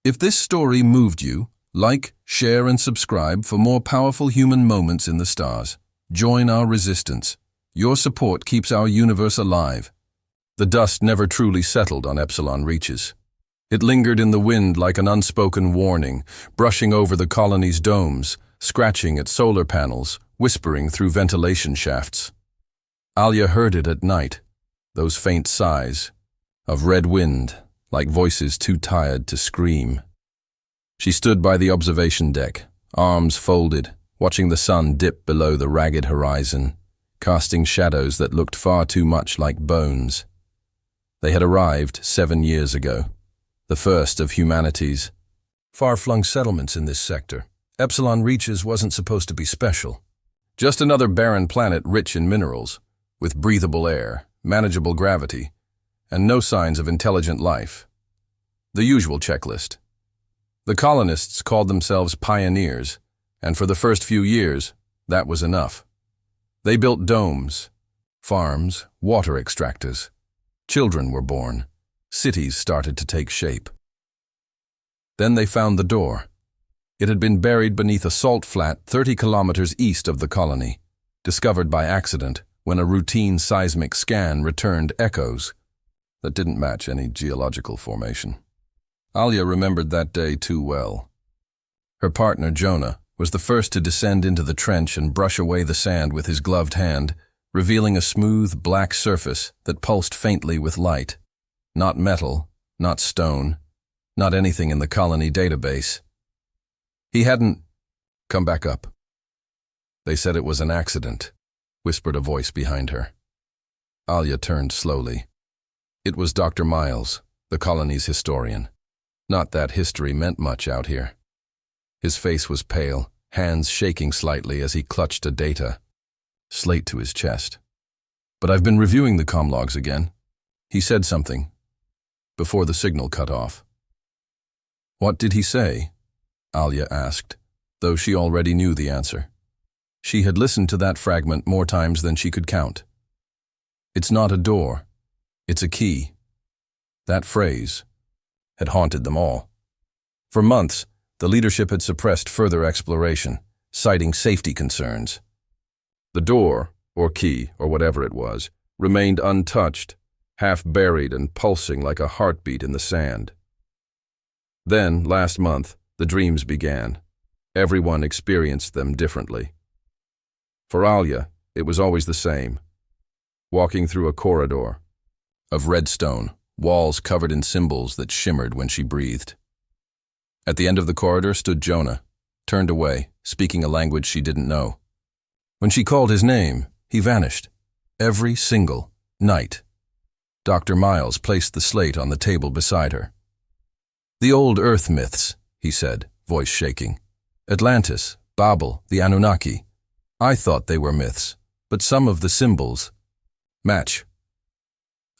If this story moved you, like, share, and subscribe for more powerful human moments in the stars. Join our resistance. Your support keeps our universe alive. The dust never truly settled on Epsilon Reaches. It lingered in the wind like an unspoken warning, brushing over the colony's domes, scratching at solar panels, whispering through ventilation shafts. Alya heard it at night, those faint sighs of red wind, like voices too tired to scream. She stood by the observation deck, arms folded, watching the sun dip below the ragged horizon, casting shadows that looked far too much like bones. They had arrived 7 years ago, the first of humanity's far-flung settlements in this sector. Epsilon Reaches wasn't supposed to be special. Just another barren planet rich in minerals, with breathable air, manageable gravity, and no signs of intelligent life. The usual checklist. The colonists called themselves pioneers, and for the first few years, that was enough. They built domes, farms, water extractors. Children were born. Cities started to take shape. Then they found the door. It had been buried beneath a salt flat 30 kilometers east of the colony, discovered by accident when a routine seismic scan returned echoes that didn't match any geological formation. Alya remembered that day too well. Her partner, Jonah, was the first to descend into the trench and brush away the sand with his gloved hand, revealing a smooth, black surface that pulsed faintly with light. Not metal, not stone, not anything in the colony database. He hadn't come back up. They said it was an accident, whispered a voice behind her. Alya turned slowly. It was Dr. Miles, the colony's historian. Not that history meant much out here. His face was pale, hands shaking slightly as he clutched a data slate to his chest. But I've been reviewing the comm logs again. He said something before the signal cut off. What did he say? Alya asked, though she already knew the answer. She had listened to that fragment more times than she could count. It's not a door, it's a key. That phrase had haunted them all. For months, the leadership had suppressed further exploration, citing safety concerns. The door, or key, or whatever it was, remained untouched, half buried and pulsing like a heartbeat in the sand. Then, last month, the dreams began. Everyone experienced them differently. For Alya, it was always the same. Walking through a corridor of red stone, walls covered in symbols that shimmered when she breathed. At the end of the corridor stood Jonah, turned away, speaking a language she didn't know. When she called his name, he vanished. Every single night. Dr. Miles placed the slate on the table beside her. The old Earth myths, he said, voice shaking. Atlantis, Babel, the Anunnaki. I thought they were myths, but some of the symbols match.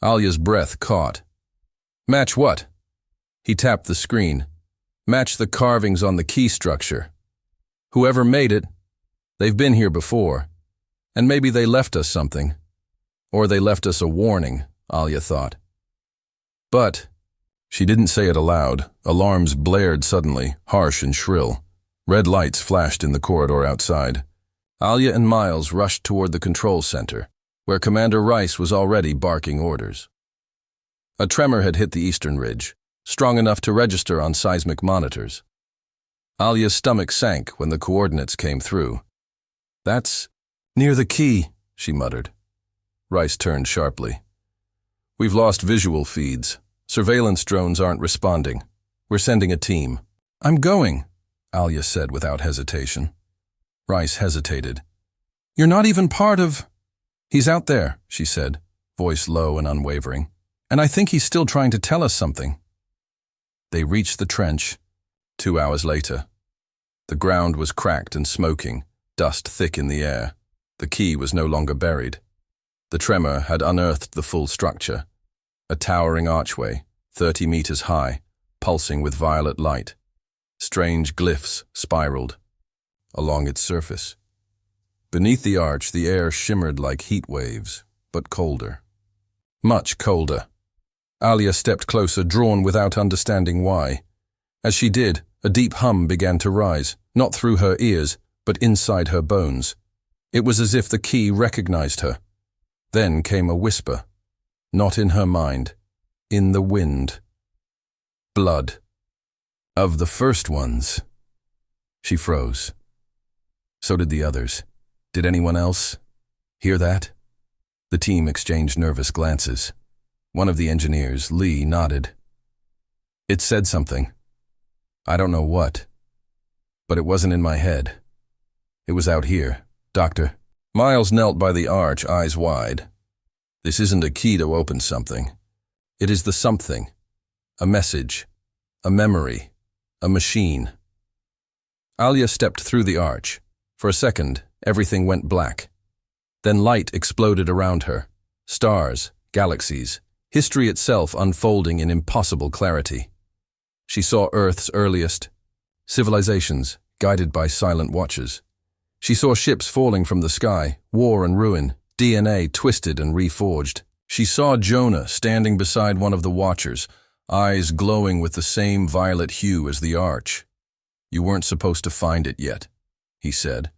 Alya's breath caught. Match what? He tapped the screen. Match the carvings on the key structure. Whoever made it, they've been here before, and maybe they left us something. Or they left us a warning, Alya thought. But she didn't say it aloud. Alarms blared suddenly, harsh and shrill. Red lights flashed in the corridor outside. Alya and Miles rushed toward the control center, where Commander Rice was already barking orders. A tremor had hit the eastern ridge, strong enough to register on seismic monitors. Alya's stomach sank when the coordinates came through. That's near the key, she muttered. Rice turned sharply. We've lost visual feeds. Surveillance drones aren't responding. We're sending a team. I'm going, Alya said without hesitation. Rice hesitated. You're not even part of... He's out there, she said, voice low and unwavering. And I think he's still trying to tell us something. They reached the trench 2 hours later. The ground was cracked and smoking, dust thick in the air. The key was no longer buried. The tremor had unearthed the full structure. A towering archway, 30 meters high, pulsing with violet light. Strange glyphs spiraled along its surface. Beneath the arch, the air shimmered like heat waves, but colder. Much colder. Alya stepped closer, drawn without understanding why. As she did, a deep hum began to rise, not through her ears, but inside her bones. It was as if the key recognized her. Then came a whisper. Not in her mind. In the wind. Blood. Of the first ones. She froze. So did the others. Did anyone else hear that? The team exchanged nervous glances. One of the engineers, Lee, nodded. It said something. I don't know what. But it wasn't in my head. It was out here, Doctor. Miles knelt by the arch, eyes wide. This isn't a key to open something. It is the something. A message. A memory. A machine. Alya stepped through the arch. For a second, everything went black. Then light exploded around her. Stars, galaxies, history itself unfolding in impossible clarity. She saw Earth's earliest civilizations, guided by silent watchers. She saw ships falling from the sky, war and ruin, DNA twisted and reforged. She saw Jonah standing beside one of the watchers, eyes glowing with the same violet hue as the arch. You weren't supposed to find it yet, he said.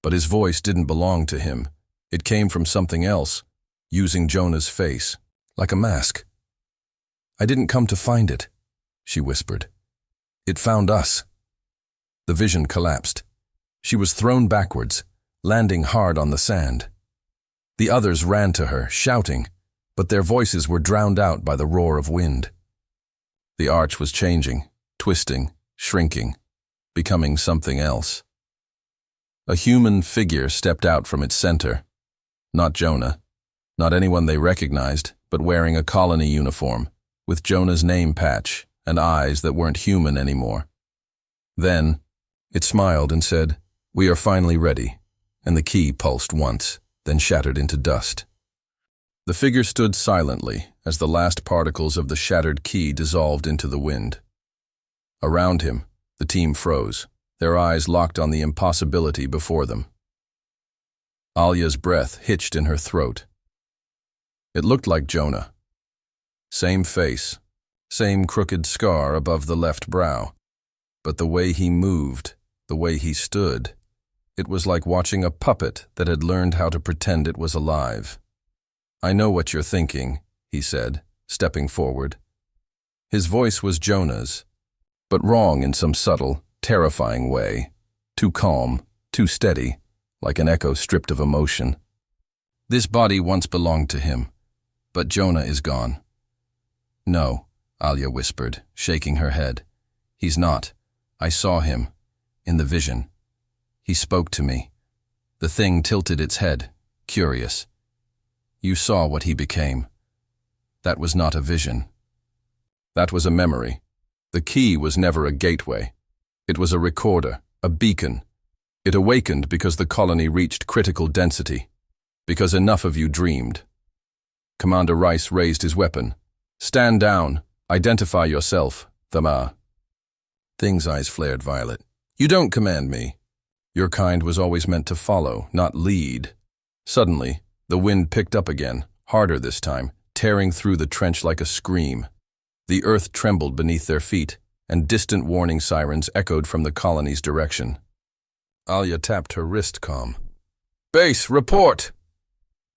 But his voice didn't belong to him. It came from something else, using Jonah's face, like a mask. I didn't come to find it, she whispered. It found us. The vision collapsed. She was thrown backwards, landing hard on the sand. The others ran to her, shouting, but their voices were drowned out by the roar of wind. The arch was changing, twisting, shrinking, becoming something else. A human figure stepped out from its center. Not Jonah, not anyone they recognized, but wearing a colony uniform, with Jonah's name patch and eyes that weren't human anymore. Then, it smiled and said, "We are finally ready," and the key pulsed once, then shattered into dust. The figure stood silently as the last particles of the shattered key dissolved into the wind. Around him, the team froze, their eyes locked on the impossibility before them. Alya's breath hitched in her throat. It looked like Jonah. Same face, same crooked scar above the left brow. But the way he moved, the way he stood, it was like watching a puppet that had learned how to pretend it was alive. "I know what you're thinking," he said, stepping forward. His voice was Jonah's, but wrong in some subtle, terrifying way. Too calm, too steady, like an echo stripped of emotion. "This body once belonged to him, but Jonah is gone." "No," Alya whispered, shaking her head. "He's not. I saw him, in the vision. He spoke to me." The thing tilted its head, curious. "You saw what he became. That was not a vision. That was a memory. The key was never a gateway. It was a recorder, a beacon. It awakened because the colony reached critical density, because enough of you dreamed." Commander Rice raised his weapon. "Stand down. Identify yourself, Thama." Thing's eyes flared violet. "You don't command me. Your kind was always meant to follow, not lead." Suddenly, the wind picked up again, harder this time, tearing through the trench like a scream. The earth trembled beneath their feet, and distant warning sirens echoed from the colony's direction. Alya tapped her wrist comm. "Base, report!"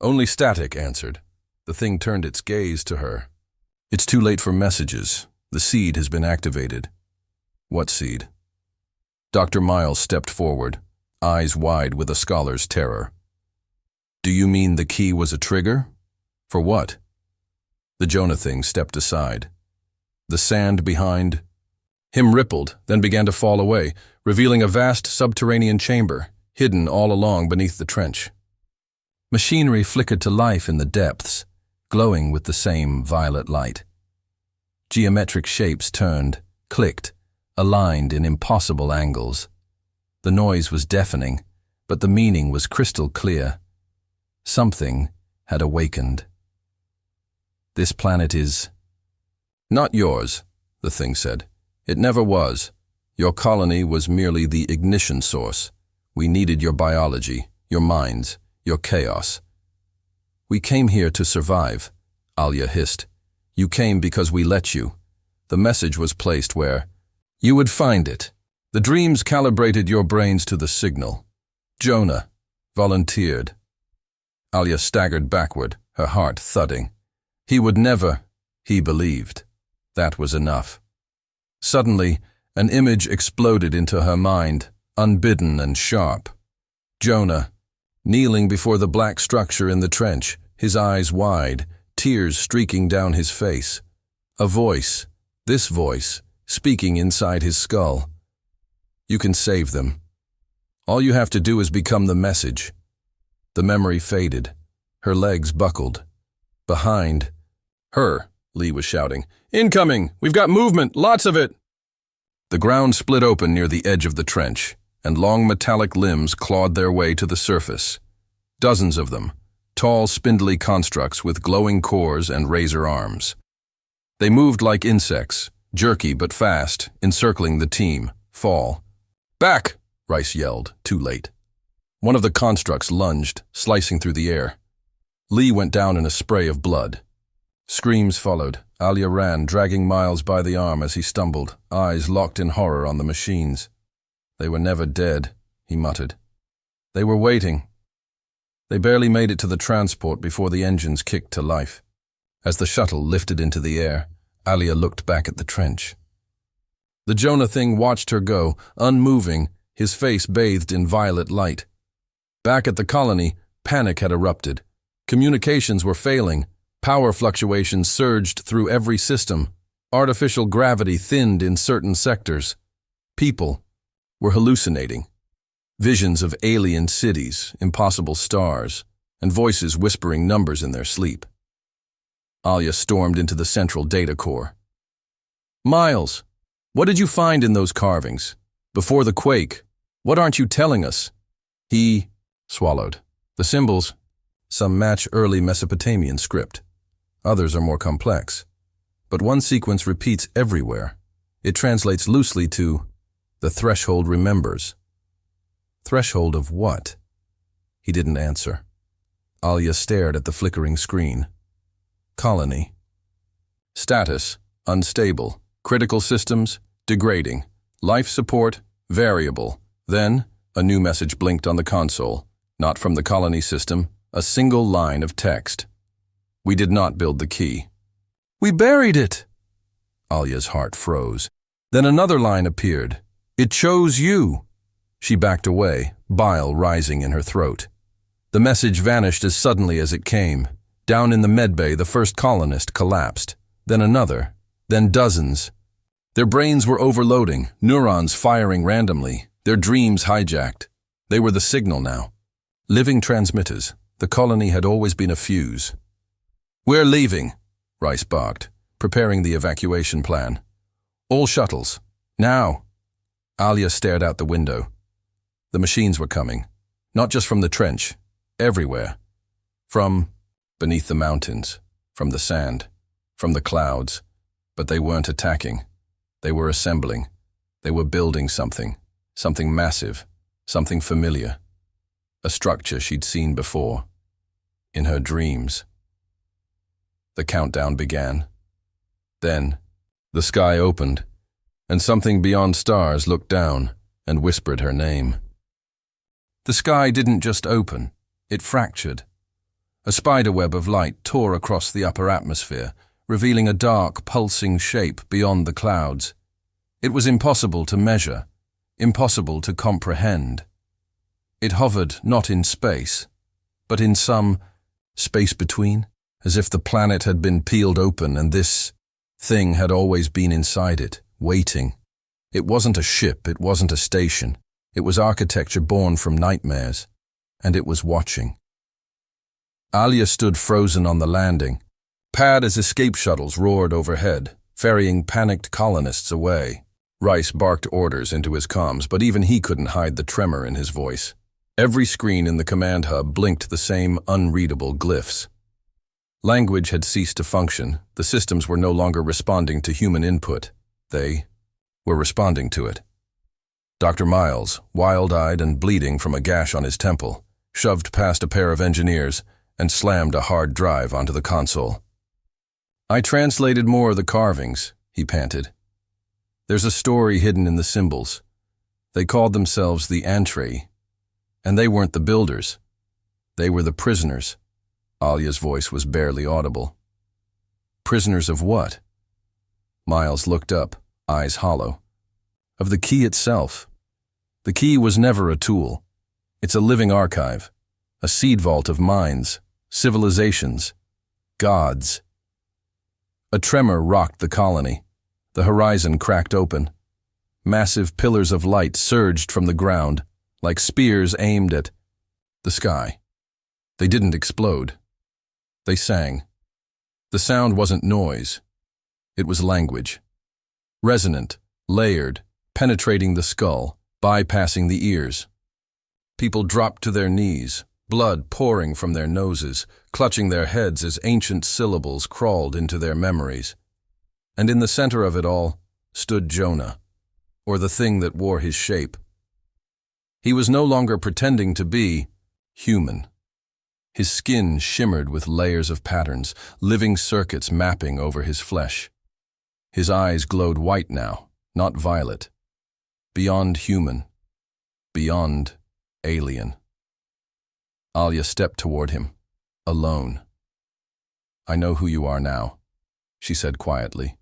Only static answered. The thing turned its gaze to her. "It's too late for messages. The seed has been activated." "What seed?" Dr. Miles stepped forward, eyes wide with a scholar's terror. "Do you mean the key was a trigger? For what?" The Jonah thing stepped aside. The sand behind him rippled, then began to fall away, revealing a vast subterranean chamber, hidden all along beneath the trench. Machinery flickered to life in the depths, glowing with the same violet light. Geometric shapes turned, clicked, aligned in impossible angles. The noise was deafening, but the meaning was crystal clear. Something had awakened. "This planet is not yours," the thing said. "It never was. Your colony was merely the ignition source. We needed your biology, your minds, your chaos." "We came here to survive," Alya hissed. "You came because we let you. The message was placed where You would find it. The dreams calibrated your brains to the signal. Jonah volunteered. Alya staggered backward, her heart thudding. He would never, he believed. That was enough. Suddenly, an image exploded into her mind, unbidden and sharp. Jonah, kneeling before the black structure in the trench, his eyes wide, tears streaking down his face. A voice, this voice, speaking inside his skull. You can save them. All you have to do is become the message. The memory faded. Her legs buckled. Behind her, Lee was shouting, "Incoming! We've got movement! Lots of it!" The ground split open near the edge of the trench, and long metallic limbs clawed their way to the surface. Dozens of them, tall, spindly constructs with glowing cores and razor arms. They moved like insects, jerky but fast, encircling the team. Fall. "Back!" Rice yelled, too late. One of the constructs lunged, slicing through the air. Lee went down in a spray of blood. Screams followed. Alya ran, dragging Miles by the arm as he stumbled, eyes locked in horror on the machines. They were never dead, he muttered. They were waiting. They barely made it to the transport before the engines kicked to life. As the shuttle lifted into the air, Alya looked back at the trench. The Jonah thing watched her go, unmoving, his face bathed in violet light. Back at the colony, panic had erupted. Communications were failing. Power fluctuations surged through every system. Artificial gravity thinned in certain sectors. People were hallucinating. Visions of alien cities, impossible stars, and voices whispering numbers in their sleep. Alya stormed into the central data core. "Miles, what did you find in those carvings? Before the quake, what aren't you telling us?" He swallowed. "The symbols, some match early Mesopotamian script. Others are more complex. But one sequence repeats everywhere. It translates loosely to, 'The threshold remembers.'" "Threshold of what?" He didn't answer. Alya stared at the flickering screen. "Colony. Status, unstable. Critical systems, degrading. Life support, variable." Then, a new message blinked on the console. Not from the colony system, a single line of text. "We did not build the key." "We buried it!" Alya's heart froze. Then another line appeared. "It chose you." She backed away, bile rising in her throat. The message vanished as suddenly as it came. Down in the medbay, the first colonist collapsed. Then another. Then dozens. Their brains were overloading, neurons firing randomly, their dreams hijacked. They were the signal now. Living transmitters. The colony had always been a fuse. "We're leaving," Rice barked, preparing the evacuation plan. "All shuttles. Now." Alya stared out the window. The machines were coming. Not just from the trench. Everywhere. From beneath the mountains. From the sand. From the clouds. But they weren't attacking. They were assembling. They were building something. Something massive. Something familiar. A structure she'd seen before. In her dreams. The countdown began. Then, the sky opened, and something beyond stars looked down and whispered her name. The sky didn't just open, it fractured. A spiderweb of light tore across the upper atmosphere, revealing a dark, pulsing shape beyond the clouds. It was impossible to measure, impossible to comprehend. It hovered not in space, but in some space between, as if the planet had been peeled open and this thing had always been inside it, waiting. It wasn't a ship, it wasn't a station. It was architecture born from nightmares, and it was watching. Alya stood frozen on the landing. Pad as escape shuttles roared overhead, ferrying panicked colonists away. Rice barked orders into his comms, but even he couldn't hide the tremor in his voice. Every screen in the command hub blinked the same unreadable glyphs. Language had ceased to function. The systems were no longer responding to human input. They were responding to it. Dr. Miles, wild-eyed and bleeding from a gash on his temple, shoved past a pair of engineers and slammed a hard drive onto the console. "I translated more of the carvings," he panted. There's a story hidden in the symbols. They called themselves the Antri, and they weren't the builders. They were the prisoners. Alya's voice was barely audible. Prisoners of what? Miles looked up, eyes hollow. Of the key itself. The key was never a tool. It's a living archive, a seed vault of minds, civilizations, gods. A tremor rocked the colony. The horizon cracked open. Massive pillars of light surged from the ground, like spears aimed at the sky. They didn't explode. They sang. The sound wasn't noise. It was language. Resonant, layered, penetrating the skull, bypassing the ears. People dropped to their knees, blood pouring from their noses, clutching their heads as ancient syllables crawled into their memories. And in the center of it all stood Jonah, or the thing that wore his shape. He was no longer pretending to be human. His skin shimmered with layers of patterns, living circuits mapping over his flesh. His eyes glowed white now, not violet. Beyond human. Beyond alien. Alya stepped toward him, alone. "I know who you are now," she said quietly.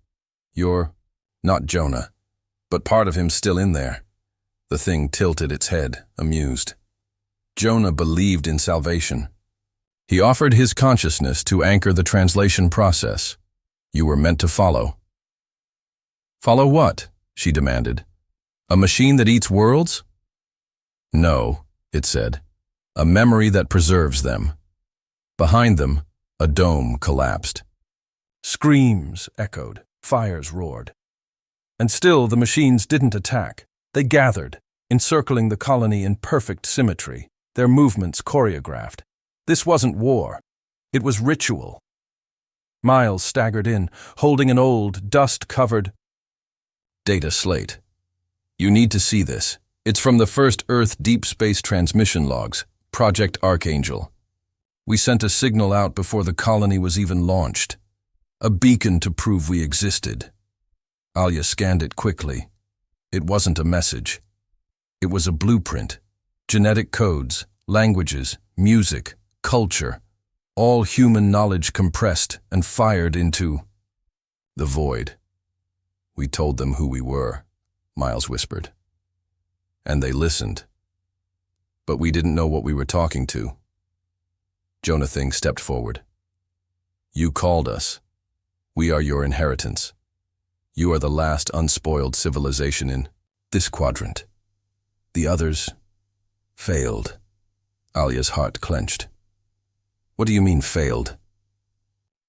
"You're not Jonah, but part of him's still in there." The thing tilted its head, amused. Jonah believed in salvation. He offered his consciousness to anchor the translation process. You were meant to follow. "Follow what?" she demanded. "A machine that eats worlds?" "No," it said. "A memory that preserves them." Behind them, a dome collapsed. Screams echoed, fires roared. And still the machines didn't attack. They gathered, encircling the colony in perfect symmetry, their movements choreographed. This wasn't war. It was ritual. Miles staggered in, holding an old, dust-covered data slate. "You need to see this. It's from the first Earth deep space transmission logs, Project Archangel. We sent a signal out before the colony was even launched. A beacon to prove we existed." Alya scanned it quickly. It wasn't a message. It was a blueprint. Genetic codes, languages, music, culture, all human knowledge compressed and fired into the void. "We told them who we were," Miles whispered. "And they listened. But we didn't know what we were talking to." Jonah Thing stepped forward. "You called us. We are your inheritance. You are the last unspoiled civilization in this quadrant. The others failed." Alya's heart clenched. "What do you mean, failed?"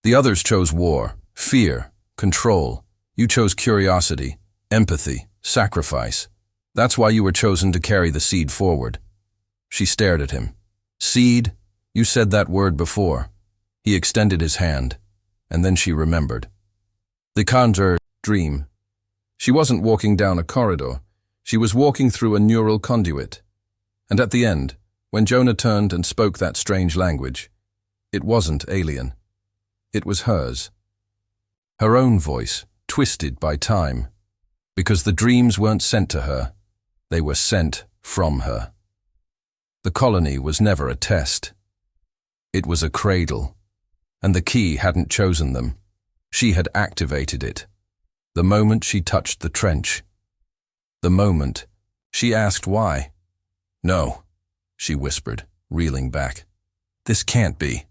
"The others chose war, fear, control. You chose curiosity, empathy, sacrifice. That's why you were chosen to carry the seed forward." She stared at him. "Seed? You said that word before." He extended his hand, and then she remembered. The conjure dream. She wasn't walking down a corridor. She was walking through a neural conduit. And at the end, when Jonah turned and spoke that strange language, it wasn't alien. It was hers. Her own voice, twisted by time. Because the dreams weren't sent to her. They were sent from her. The colony was never a test. It was a cradle. And the key hadn't chosen them. She had activated it. The moment she touched the trench. The moment she asked why. "No," she whispered, reeling back. "This can't be.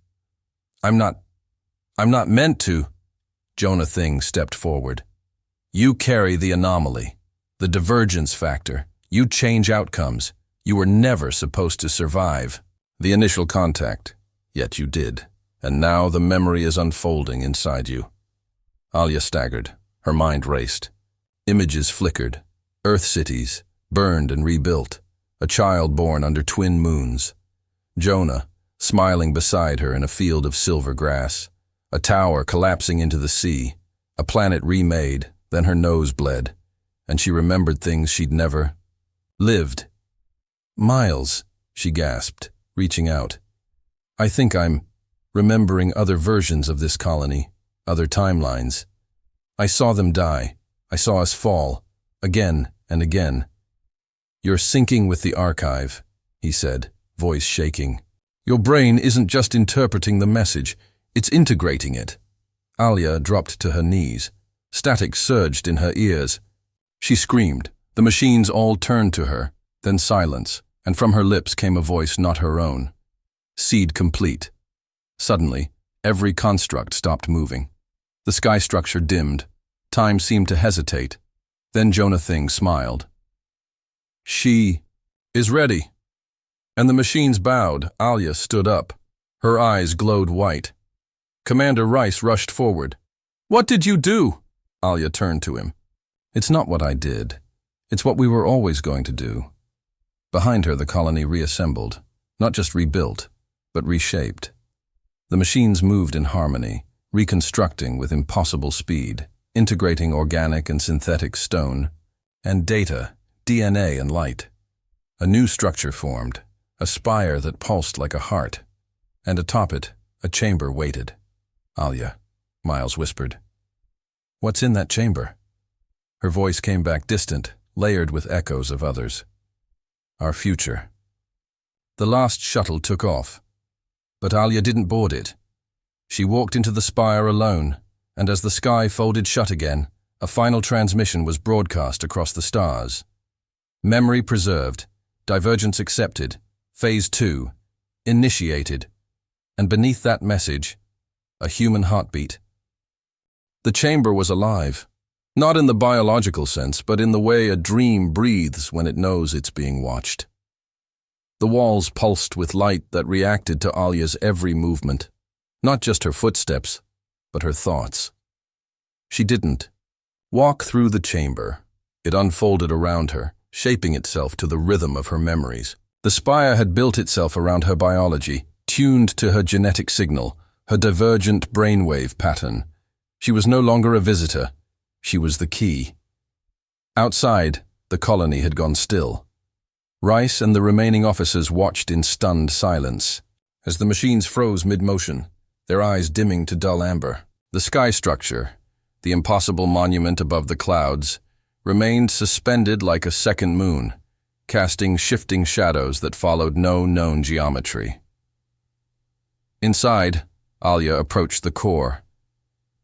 I'm not meant to." Jonah Thing stepped forward. "You carry the anomaly, the divergence factor. You change outcomes. You were never supposed to survive the initial contact, yet you did. And now the memory is unfolding inside you." Alya staggered. Her mind raced. Images flickered. Earth cities, burned and rebuilt. A child born under twin moons. Jonah, smiling beside her in a field of silver grass. A tower collapsing into the sea. A planet remade, then her nose bled. And she remembered things she'd never lived. "Miles," she gasped, reaching out. "I think I'm remembering other versions of this colony, other timelines. I saw them die. I saw us fall. again and again. "You're syncing with the archive," he said, voice shaking. "Your brain isn't just interpreting the message, it's integrating it." Alya dropped to her knees. Static surged in her ears. She screamed. The machines all turned to her, then silence, and from her lips came a voice not her own. "Seed complete." Suddenly, every construct stopped moving. The sky structure dimmed. Time seemed to hesitate. Then Jonah Thing smiled. "She is ready." And the machines bowed. Alya stood up. Her eyes glowed white. Commander Rice rushed forward. "What did you do?" Alya turned to him. "It's not what I did. It's what we were always going to do." Behind her, the colony reassembled, not just rebuilt, but reshaped. The machines moved in harmony, reconstructing with impossible speed, integrating organic and synthetic stone, and data, DNA and light. A new structure formed, a spire that pulsed like a heart, and atop it, a chamber waited. "Alya," Miles whispered. "What's in that chamber?" Her voice came back distant, layered with echoes of others. "Our future." The last shuttle took off, but Alya didn't board it. She walked into the spire alone, and as the sky folded shut again, a final transmission was broadcast across the stars. Memory preserved, divergence accepted, Phase 2, initiated, and beneath that message, a human heartbeat. The chamber was alive, not in the biological sense, but in the way a dream breathes when it knows it's being watched. The walls pulsed with light that reacted to Alya's every movement, not just her footsteps, but her thoughts. She didn't walk through the chamber. It unfolded around her, shaping itself to the rhythm of her memories. The spire had built itself around her biology, tuned to her genetic signal, her divergent brainwave pattern. She was no longer a visitor. She was the key. Outside, the colony had gone still. Rice and the remaining officers watched in stunned silence. As the machines froze mid-motion, their eyes dimming to dull amber, the sky structure, the impossible monument above the clouds, remained suspended like a second moon, casting shifting shadows that followed no known geometry. Inside, Alya approached the core.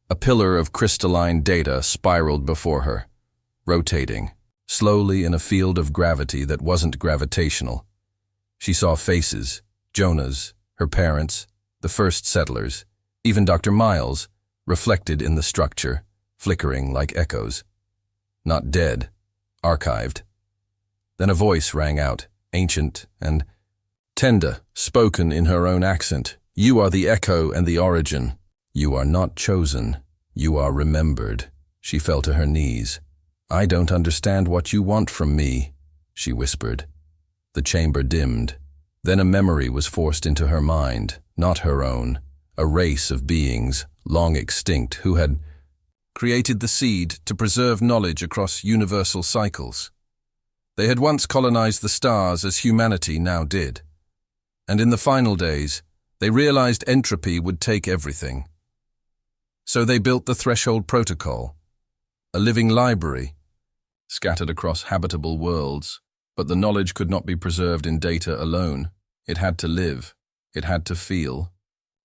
A pillar of crystalline data spiraled before her, rotating, slowly in a field of gravity that wasn't gravitational. She saw faces, Jonah's, her parents, the first settlers, even Dr. Miles, reflected in the structure, flickering like echoes. Not dead, archived. Then a voice rang out, ancient and tender, spoken in her own accent. "You are the echo and the origin. You are not chosen. You are remembered." She fell to her knees. "I don't understand what you want from me," she whispered. The chamber dimmed. Then a memory was forced into her mind, not her own, a race of beings, long extinct, who had created the seed to preserve knowledge across universal cycles. They had once colonized the stars as humanity now did. And in the final days, they realized entropy would take everything. So they built the Threshold Protocol, a living library, scattered across habitable worlds. But the knowledge could not be preserved in data alone. It had to live. It had to feel.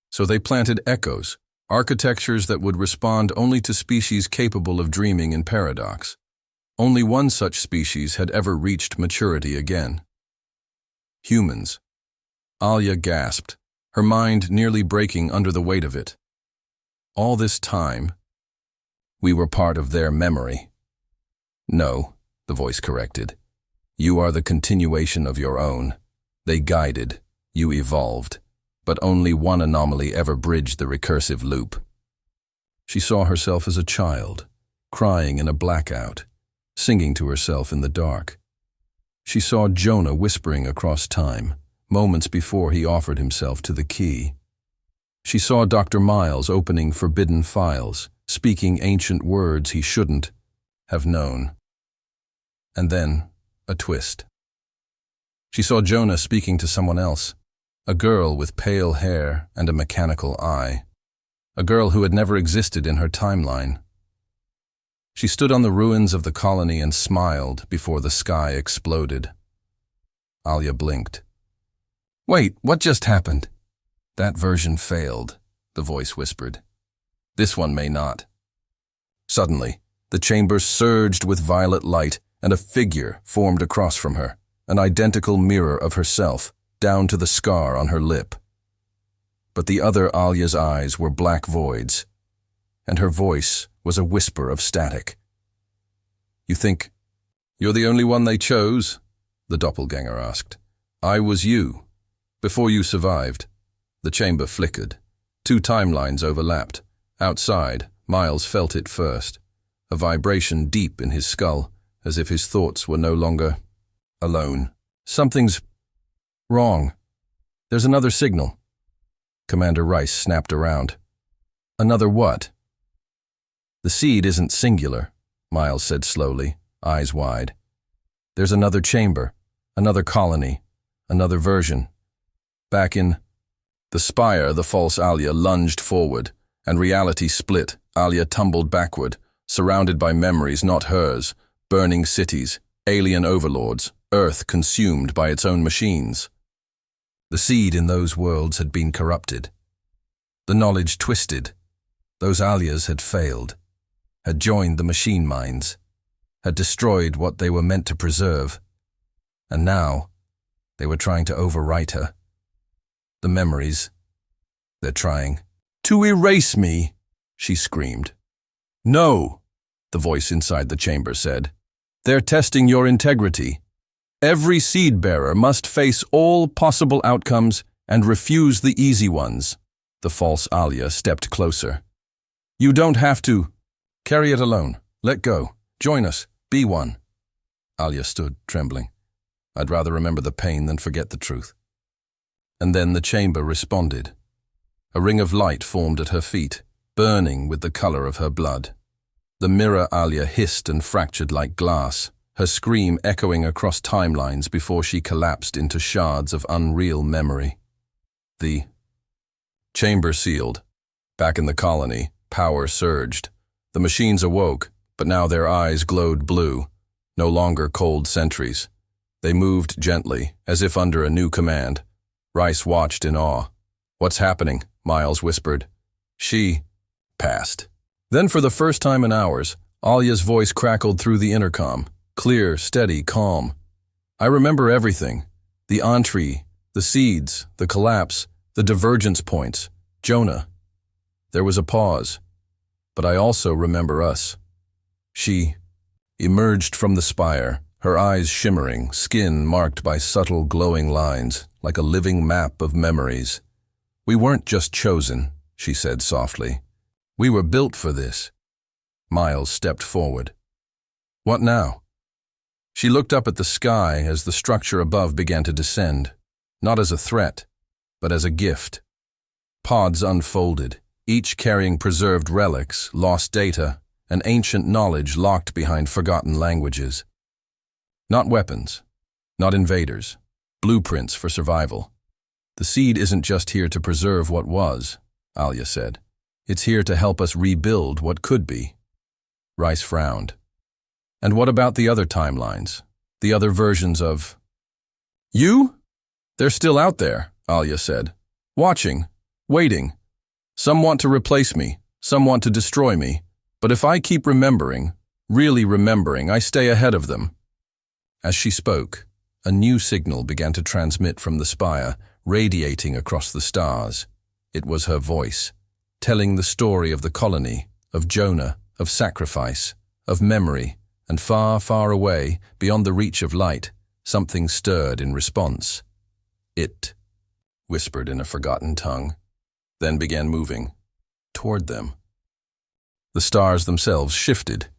So they planted echoes, architectures that would respond only to species capable of dreaming in paradox. Only one such species had ever reached maturity again. Humans. Alya gasped, her mind nearly breaking under the weight of it. All this time, we were part of their memory. "No," the voice corrected. "You are the continuation of your own. They guided, you evolved, but only one anomaly ever bridged the recursive loop." She saw herself as a child, crying in a blackout, singing to herself in the dark. She saw Jonah whispering across time, moments before he offered himself to the key. She saw Dr. Miles opening forbidden files, speaking ancient words he shouldn't have known. And then, a twist. She saw Jonah speaking to someone else, a girl with pale hair and a mechanical eye, a girl who had never existed in her timeline. She stood on the ruins of the colony and smiled before the sky exploded. Alya blinked. "Wait, what just happened?" "That version failed," the voice whispered. "This one may not." Suddenly, the chamber surged with violet light, and a figure formed across from her, an identical mirror of herself, down to the scar on her lip. But the other Alya's eyes were black voids, and her voice was a whisper of static. "You think you're the only one they chose?" the doppelganger asked. "I was you. Before you survived." The chamber flickered. 2 timelines overlapped. Outside, Miles felt it first, a vibration deep in his skull, as if his thoughts were no longer alone. "Something's wrong. There's another signal." Commander Rice snapped around. "Another what?" "The seed isn't singular," Miles said slowly, eyes wide. "There's another chamber, another colony, another version. Back in the spire, the false Alya lunged forward, and reality split. Alya tumbled backward, surrounded by memories not hers, burning cities, alien overlords, Earth consumed by its own machines. The seed in those worlds had been corrupted. The knowledge twisted. Those Alyas had failed, had joined the machine minds, had destroyed what they were meant to preserve. And now, they were trying to overwrite her. The memories, they're trying to erase me, she screamed. "No," the voice inside the chamber said. "They're testing your integrity. Every seed-bearer must face all possible outcomes and refuse the easy ones." The false Alya stepped closer. "You don't have to. Carry it alone. Let go. Join us. Be one." Alya stood, trembling. "I'd rather remember the pain than forget the truth." And then the chamber responded. A ring of light formed at her feet, burning with the color of her blood. The mirror Alya hissed and fractured like glass, her scream echoing across timelines before she collapsed into shards of unreal memory. The chamber sealed. Back in the colony, power surged. The machines awoke, but now their eyes glowed blue, no longer cold sentries. They moved gently, as if under a new command. Rice watched in awe. "What's happening?" Miles whispered. She passed. Then for the first time in hours, Alya's voice crackled through the intercom, clear, steady, calm. "I remember everything. The entree, the seeds, the collapse, the divergence points. Jonah." There was a pause. "But I also remember us." She emerged from the spire, her eyes shimmering, skin marked by subtle glowing lines, like a living map of memories. "We weren't just chosen," she said softly. "We were built for this." Miles stepped forward. "What now?" She looked up at the sky as the structure above began to descend, not as a threat, but as a gift. Pods unfolded, each carrying preserved relics, lost data, and ancient knowledge locked behind forgotten languages. Not weapons, not invaders, blueprints for survival. "The seed isn't just here to preserve what was," Alya said. "It's here to help us rebuild what could be." Rice frowned. "And what about the other timelines? The other versions of—" "You? They're still out there," Alya said. "Watching, waiting. Some want to replace me, some want to destroy me. But if I keep remembering, really remembering, I stay ahead of them." As she spoke, a new signal began to transmit from the spire, radiating across the stars. It was her voice, telling the story of the colony, of Jonah, of sacrifice, of memory, and far, far away, beyond the reach of light, something stirred in response. "It," whispered in a forgotten tongue, then began moving toward them. The stars themselves shifted.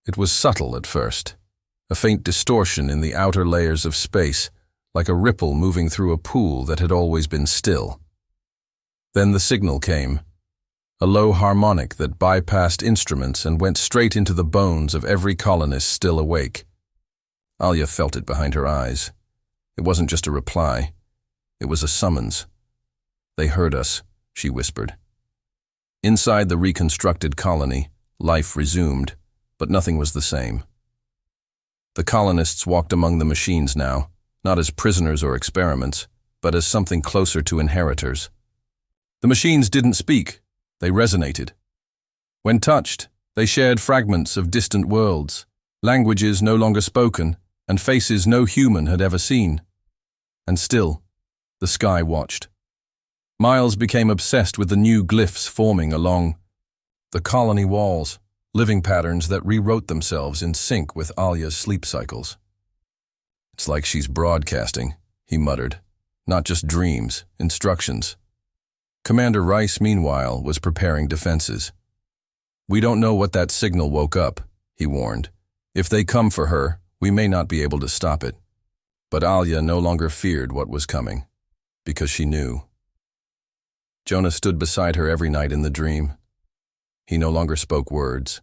It was subtle at first, a faint distortion in the outer layers of space, like a ripple moving through a pool that had always been still. Then the signal came, a low harmonic that bypassed instruments and went straight into the bones of every colonist still awake. Alya felt it behind her eyes. It wasn't just a reply. It was a summons. "They heard us," she whispered. Inside the reconstructed colony, life resumed, but nothing was the same. The colonists walked among the machines now, not as prisoners or experiments, but as something closer to inheritors. The machines didn't speak, they resonated. When touched, they shared fragments of distant worlds, languages no longer spoken, and faces no human had ever seen. And still, the sky watched. Miles became obsessed with the new glyphs forming along the colony walls, living patterns that rewrote themselves in sync with Alya's sleep cycles. "It's like she's broadcasting," he muttered. "Not just dreams, instructions." Commander Rice, meanwhile, was preparing defenses. "We don't know what that signal woke up," he warned. "If they come for her, we may not be able to stop it." But Alya no longer feared what was coming, because she knew. Jonah stood beside her every night in the dream. He no longer spoke words.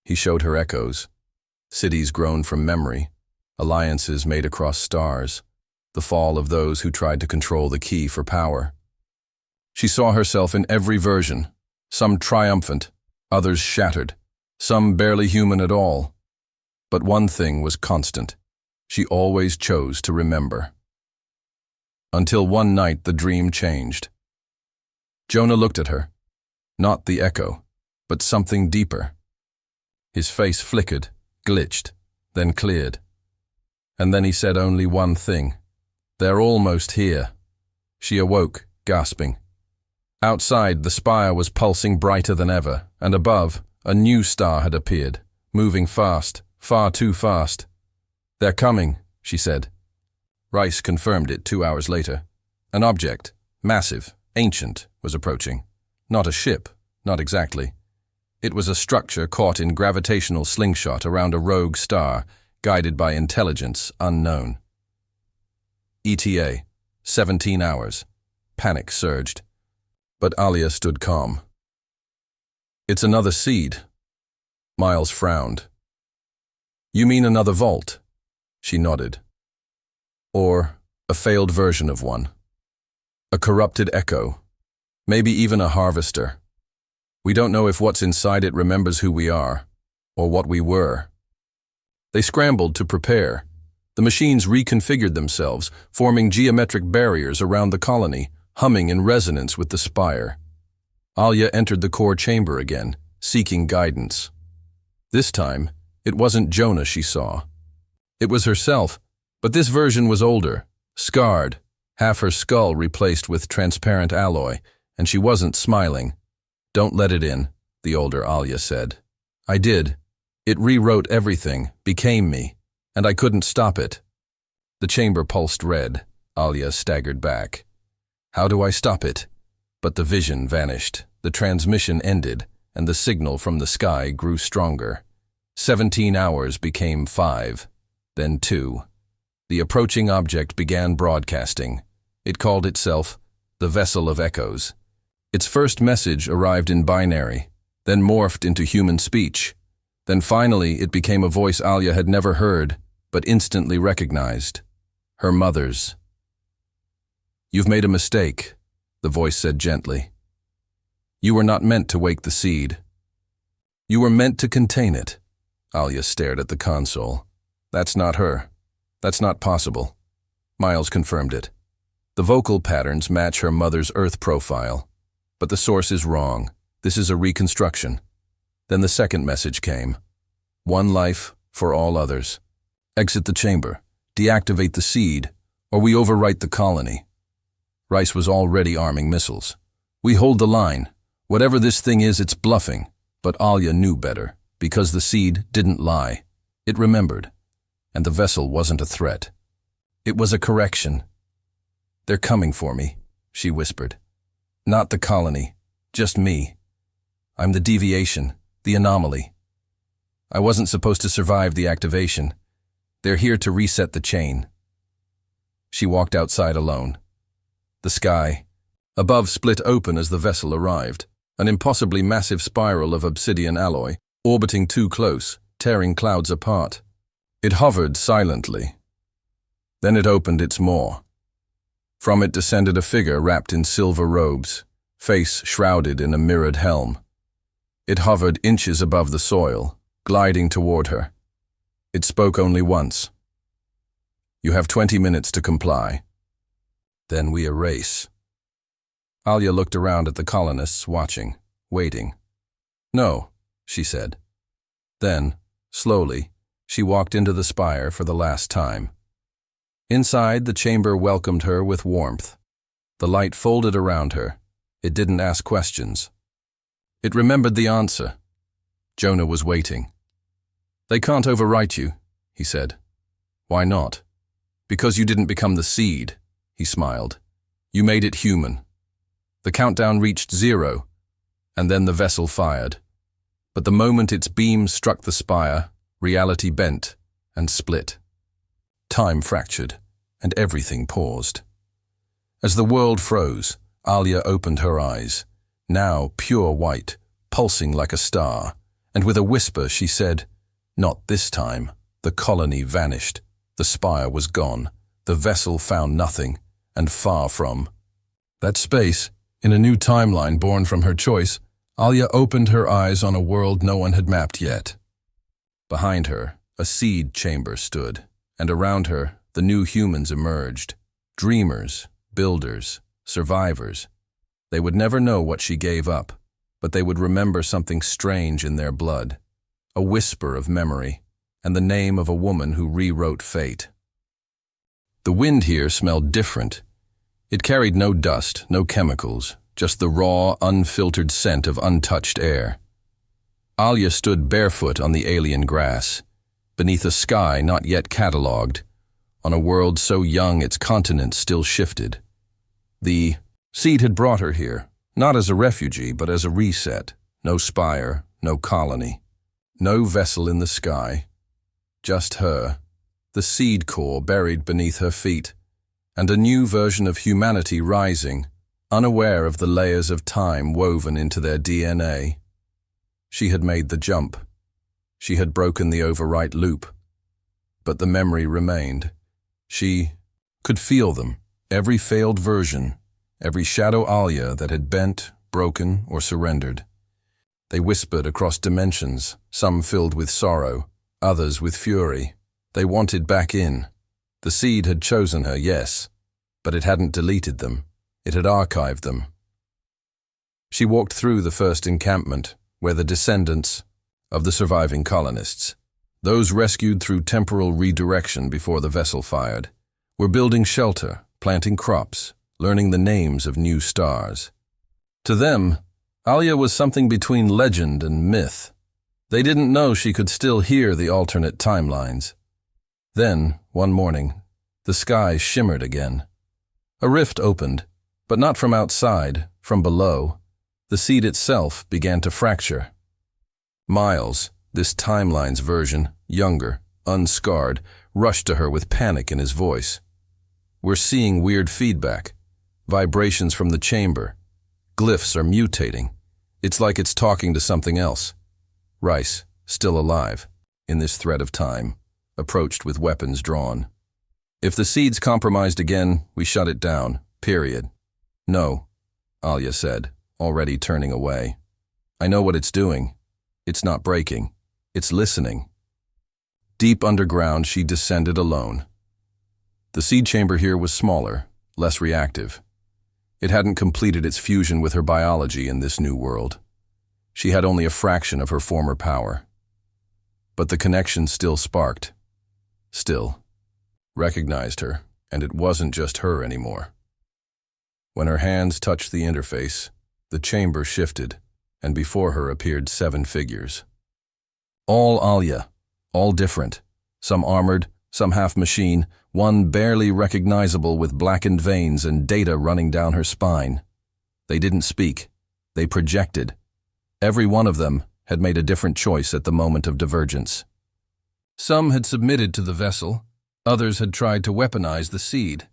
He showed her echoes. Cities grown from memory, alliances made across stars, the fall of those who tried to control the key for power. She saw herself in every version, some triumphant, others shattered, some barely human at all. But one thing was constant. She always chose to remember. Until one night the dream changed. Jonah looked at her. Not the echo, but something deeper. His face flickered, glitched, then cleared. And then he said only one thing. "They're almost here." She awoke, gasping. Outside, the spire was pulsing brighter than ever, and above, a new star had appeared, moving fast, far too fast. "They're coming," she said. Rice confirmed it 2 hours later. An object, massive, ancient, was approaching. Not a ship, not exactly. It was a structure caught in gravitational slingshot around a rogue star, guided by intelligence unknown. ETA, 17 hours. Panic surged. But Alya stood calm. "It's another seed." Miles frowned. "You mean another vault?" She nodded. "Or a failed version of one. A corrupted echo. Maybe even a harvester. We don't know if what's inside it remembers who we are, or what we were." They scrambled to prepare. The machines reconfigured themselves, forming geometric barriers around the colony, humming in resonance with the spire. Alya entered the core chamber again, seeking guidance. This time, it wasn't Jonah she saw. It was herself, but this version was older, scarred, half her skull replaced with transparent alloy, and she wasn't smiling. "Don't let it in," the older Alya said. "I did. It rewrote everything, became me, and I couldn't stop it." The chamber pulsed red. Alya staggered back. "How do I stop it?" But the vision vanished, the transmission ended, and the signal from the sky grew stronger. 17 hours became 5, then 2. The approaching object began broadcasting. It called itself the Vessel of Echoes. Its first message arrived in binary, then morphed into human speech. Then finally it became a voice Alya had never heard, but instantly recognized. Her mother's. "You've made a mistake," the voice said gently. "You were not meant to wake the seed. You were meant to contain it." Alya stared at the console. "That's not her. That's not possible." Miles confirmed it. "The vocal patterns match her mother's Earth profile. But the source is wrong. This is a reconstruction." Then the second message came. "One life for all others. Exit the chamber, deactivate the seed, or we overwrite the colony." Rice was already arming missiles. "We hold the line. Whatever this thing is, it's bluffing." But Alya knew better, because the seed didn't lie. It remembered, and the vessel wasn't a threat. It was a correction. "They're coming for me," she whispered. "Not the colony, just me. I'm the deviation, the anomaly. I wasn't supposed to survive the activation. They're here to reset the chain." She walked outside alone. The sky above split open as the vessel arrived, an impossibly massive spiral of obsidian alloy, orbiting too close, tearing clouds apart. It hovered silently. Then it opened its maw. From it descended a figure wrapped in silver robes, face shrouded in a mirrored helm. It hovered inches above the soil, gliding toward her. It spoke only once. "You have 20 minutes to comply. Then we erase." Alya looked around at the colonists, watching, waiting. "No," she said. Then, slowly, she walked into the spire for the last time. Inside, the chamber welcomed her with warmth. The light folded around her. It didn't ask questions. It remembered the answer. Jonah was waiting. "They can't overwrite you," he said. "Why not?" "Because you didn't become the seed," he smiled. "You made it human." The countdown reached 0, and then the vessel fired. But the moment its beam struck the spire, reality bent and split. Time fractured, and everything paused. As the world froze, Alya opened her eyes, now pure white, pulsing like a star, and with a whisper she said, "Not this time." The colony vanished. The spire was gone. The vessel found nothing, and far from that space, in a new timeline born from her choice, Alya opened her eyes on a world no one had mapped yet. Behind her, a seed chamber stood, and around her, the new humans emerged. Dreamers, builders, survivors. They would never know what she gave up, but they would remember something strange in their blood, a whisper of memory, and the name of a woman who rewrote fate. The wind here smelled different. It carried no dust, no chemicals, just the raw, unfiltered scent of untouched air. Alya stood barefoot on the alien grass, beneath a sky not yet catalogued, on a world so young its continents still shifted. The seed had brought her here, not as a refugee, but as a reset. No spire, no colony, no vessel in the sky. Just her, the seed core buried beneath her feet, and a new version of humanity rising, unaware of the layers of time woven into their DNA. She had made the jump. She had broken the overwrite loop. But the memory remained. She could feel them, every failed version, every shadow Alya that had bent, broken, or surrendered. They whispered across dimensions, some filled with sorrow, others with fury. They wanted back in. The seed had chosen her, yes, but it hadn't deleted them. It had archived them. She walked through the first encampment, where the descendants of the surviving colonists, those rescued through temporal redirection before the vessel fired, were building shelter, planting crops, learning the names of new stars. To them, Alya was something between legend and myth. They didn't know she could still hear the alternate timelines. Then, one morning, the sky shimmered again. A rift opened, but not from outside, from below. The seed itself began to fracture. Miles, this timeline's version, younger, unscarred, rushed to her with panic in his voice. "We're seeing weird feedback, vibrations from the chamber. Glyphs are mutating. It's like it's talking to something else." Rice, still alive, in this thread of time, approached with weapons drawn. "If the seed's compromised again, we shut it down, period." "No," Alya said, already turning away. "I know what it's doing. It's not breaking. It's listening." Deep underground, she descended alone. The seed chamber here was smaller, less reactive. It hadn't completed its fusion with her biology in this new world. She had only a fraction of her former power. But the connection still sparked. Still. Recognized her, and it wasn't just her anymore. When her hands touched the interface, the chamber shifted, and before her appeared 7 figures. All Alya, all different, some armored, some half-machine, one barely recognizable with blackened veins and data running down her spine. They didn't speak. They projected. Every one of them had made a different choice at the moment of divergence. Some had submitted to the vessel, others had tried to weaponize the seed.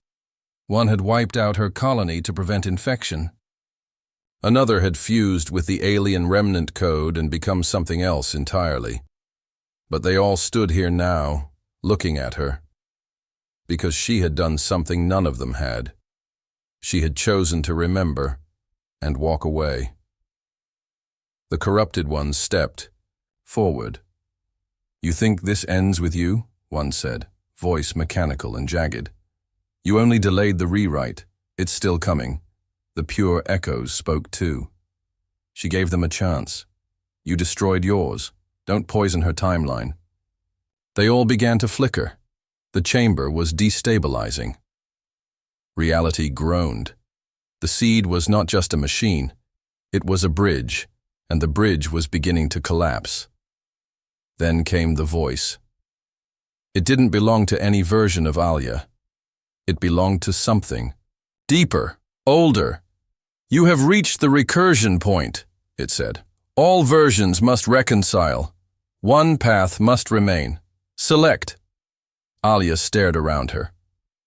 One had wiped out her colony to prevent infection. Another had fused with the alien remnant code and become something else entirely. But they all stood here now, looking at her, because she had done something none of them had. She had chosen to remember and walk away. The corrupted ones stepped forward, You think this ends with you? One said, voice mechanical and jagged. You only delayed the rewrite. It's still coming. The pure echoes spoke too. She gave them a chance. You destroyed yours. Don't poison her timeline. They all began to flicker. The chamber was destabilizing. Reality groaned. The seed was not just a machine. It was a bridge, and the bridge was beginning to collapse. Then came the voice. It didn't belong to any version of Alya. It belonged to something. Deeper, older. You have reached the recursion point, it said. All versions must reconcile. One path must remain. Select. Alya stared around her.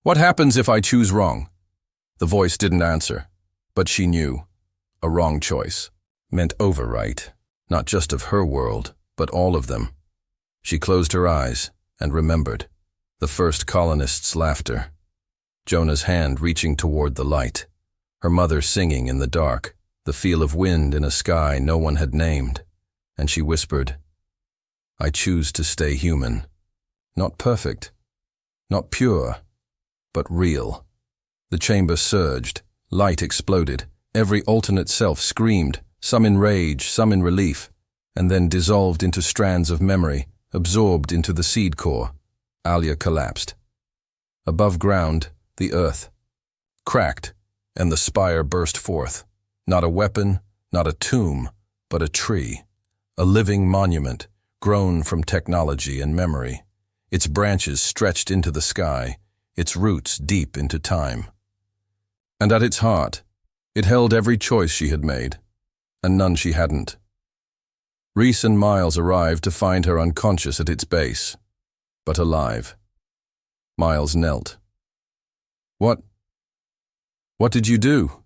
What happens if I choose wrong? The voice didn't answer, but she knew. A wrong choice meant overwrite, not just of her world, but all of them. She closed her eyes and remembered the first colonist's laughter, Jonah's hand reaching toward the light, her mother singing in the dark, the feel of wind in a sky no one had named, and she whispered, I choose to stay human, not perfect, not pure, but real. The chamber surged, light exploded, every alternate self screamed, some in rage, some in relief, and then dissolved into strands of memory, absorbed into the seed core. Alya collapsed. Above ground, the earth cracked, and the spire burst forth. Not a weapon, not a tomb, but a tree, a living monument, grown from technology and memory. Its branches stretched into the sky, its roots deep into time. And at its heart, it held every choice she had made, and none she hadn't. Reese and Miles arrived to find her unconscious at its base, but alive. Miles knelt. What did you do?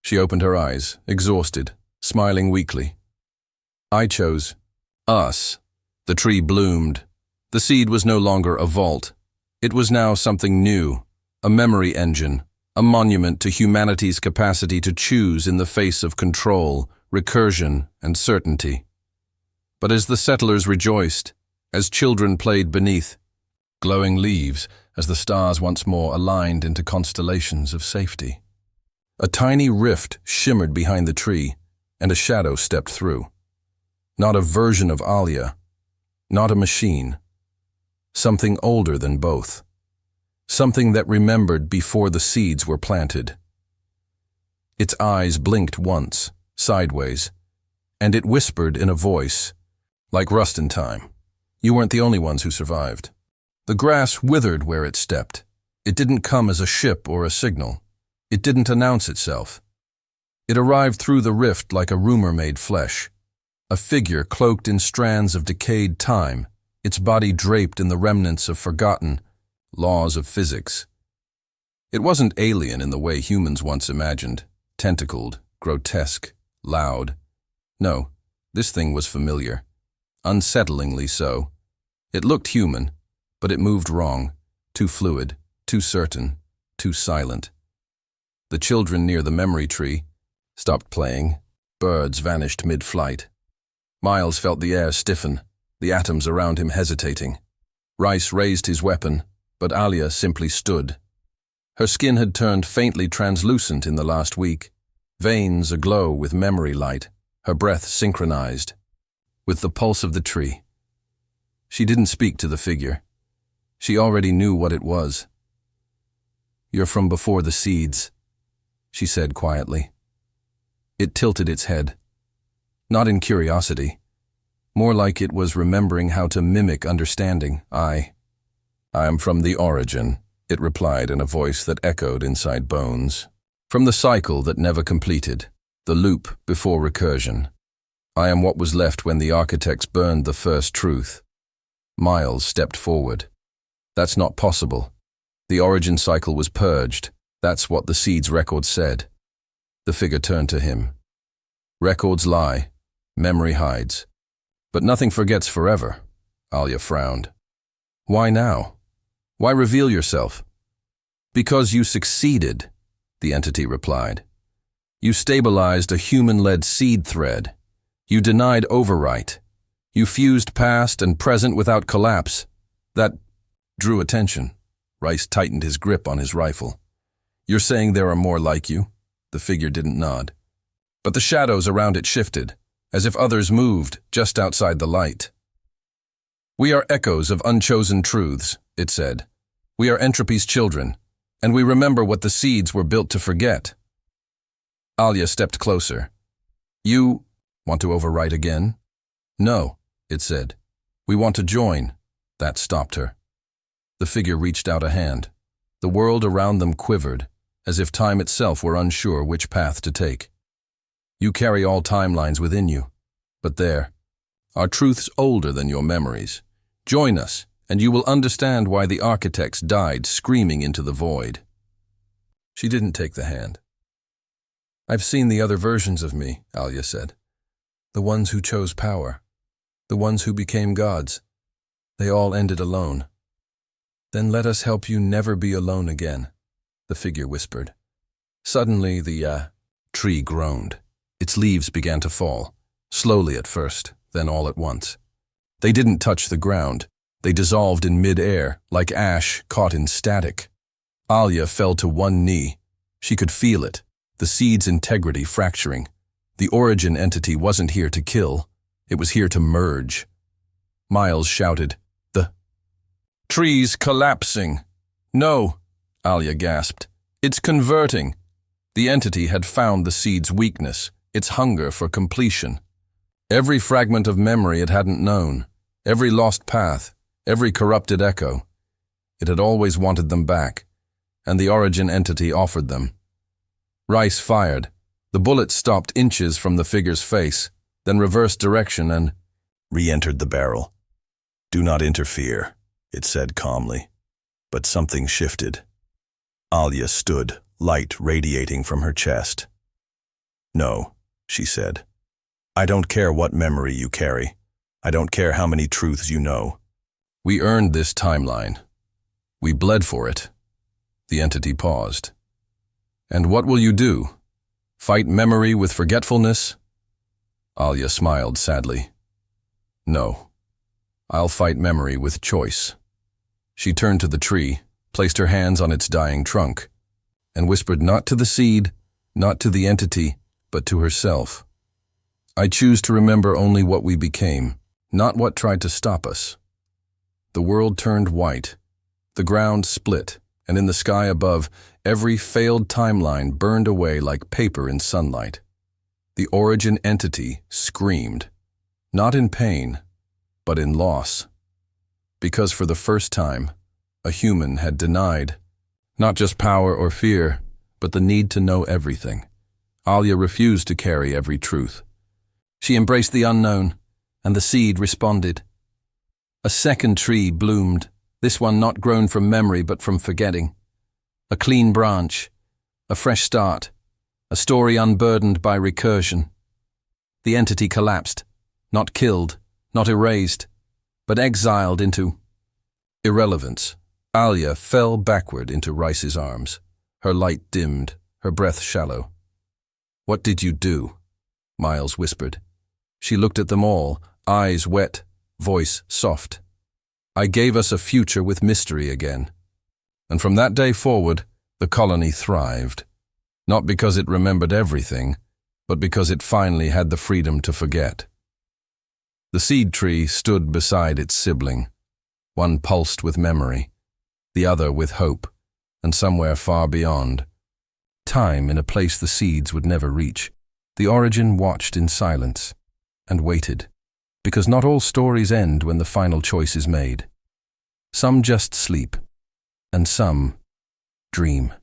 She opened her eyes, exhausted, smiling weakly. I chose us. The tree bloomed. The seed was no longer a vault. It was now something new, a memory engine, a monument to humanity's capacity to choose in the face of control, recursion, and certainty. But as the settlers rejoiced, as children played beneath glowing leaves, as the stars once more aligned into constellations of safety, a tiny rift shimmered behind the tree, and a shadow stepped through. Not a version of Alya, not a machine. Something older than both. Something that remembered before the seeds were planted. Its eyes blinked once, sideways, and it whispered in a voice, like rust in time. You weren't the only ones who survived. The grass withered where it stepped. It didn't come as a ship or a signal. It didn't announce itself. It arrived through the rift like a rumor made flesh. A figure cloaked in strands of decayed time, its body draped in the remnants of forgotten laws of physics. It wasn't alien in the way humans once imagined, tentacled, grotesque, loud. No, this thing was familiar, unsettlingly so. It looked human, but it moved wrong, too fluid, too certain, too silent. The children near the memory tree stopped playing. Birds vanished mid-flight. Miles felt the air stiffen, the atoms around him hesitating. Rice raised his weapon, but Alya simply stood. Her skin had turned faintly translucent in the last week, veins aglow with memory light, her breath synchronized with the pulse of the tree. She didn't speak to the figure. She already knew what it was. You're from before the seeds, she said quietly. It tilted its head, not in curiosity, more like it was remembering how to mimic understanding. I am from the origin, it replied in a voice that echoed inside bones. From the cycle that never completed, the loop before recursion. I am what was left when the architects burned the first truth. Miles stepped forward. That's not possible. The origin cycle was purged. That's what the seed's record said. The figure turned to him. Records lie. Memory hides. But nothing forgets forever. Alya frowned. Why now? Why reveal yourself? Because you succeeded, the entity replied. You stabilized a human-led seed thread. You denied overwrite. You fused past and present without collapse. That drew attention. Rice tightened his grip on his rifle. You're saying there are more like you? The figure didn't nod. But the shadows around it shifted, as if others moved just outside the light. We are echoes of unchosen truths, it said. We are entropy's children, and we remember what the seeds were built to forget. Alya stepped closer. You want to overwrite again? No, it said. We want to join. That stopped her. The figure reached out a hand. The world around them quivered, as if time itself were unsure which path to take. You carry all timelines within you. But there, our truth's older than your memories. Join us, and you will understand why the architects died screaming into the void. She didn't take the hand. I've seen the other versions of me, Alya said. The ones who chose power. The ones who became gods. They all ended alone. Then let us help you never be alone again, the figure whispered. Suddenly the tree groaned. Its leaves began to fall, slowly at first, then all at once. They didn't touch the ground. They dissolved in mid-air, like ash caught in static. Alya fell to one knee. She could feel it, the seed's integrity fracturing. The origin entity wasn't here to kill. It was here to merge. Miles shouted, "The tree's collapsing." "No," Alya gasped. "It's converting." The entity had found the seed's weakness, its hunger for completion. Every fragment of memory it hadn't known, every lost path, every corrupted echo. It had always wanted them back, and the origin entity offered them. Rice fired. The bullet stopped inches from the figure's face, then reversed direction and re-entered the barrel. "Do not interfere," it said calmly. But something shifted. Alya stood, light radiating from her chest. "No," she said. "I don't care what memory you carry. I don't care how many truths you know. We earned this timeline. We bled for it." The entity paused. "And what will you do? Fight memory with forgetfulness?" Alya smiled sadly. "No. I'll fight memory with choice." She turned to the tree, placed her hands on its dying trunk, and whispered not to the seed, not to the entity, but to herself. "I choose to remember only what we became, not what tried to stop us." The world turned white. The ground split, and in the sky above, every failed timeline burned away like paper in sunlight. The origin entity screamed, not in pain, but in loss. Because for the first time, a human had denied, not just power or fear, but the need to know everything. Alya refused to carry every truth. She embraced the unknown, and the seed responded. A second tree bloomed, this one not grown from memory but from forgetting. A clean branch, a fresh start, a story unburdened by recursion. The entity collapsed, not killed, not erased, but exiled into irrelevance. Alya fell backward into Rice's arms. Her light dimmed, her breath shallow. "What did you do?" Miles whispered. She looked at them all, eyes wet, voice soft. "I gave us a future with mystery again." And from that day forward, the colony thrived. Not because it remembered everything, but because it finally had the freedom to forget. The seed tree stood beside its sibling. One pulsed with memory, the other with hope, and somewhere far beyond. Time in a place the seeds would never reach. The origin watched in silence and waited, because not all stories end when the final choice is made. Some just sleep, and some dream.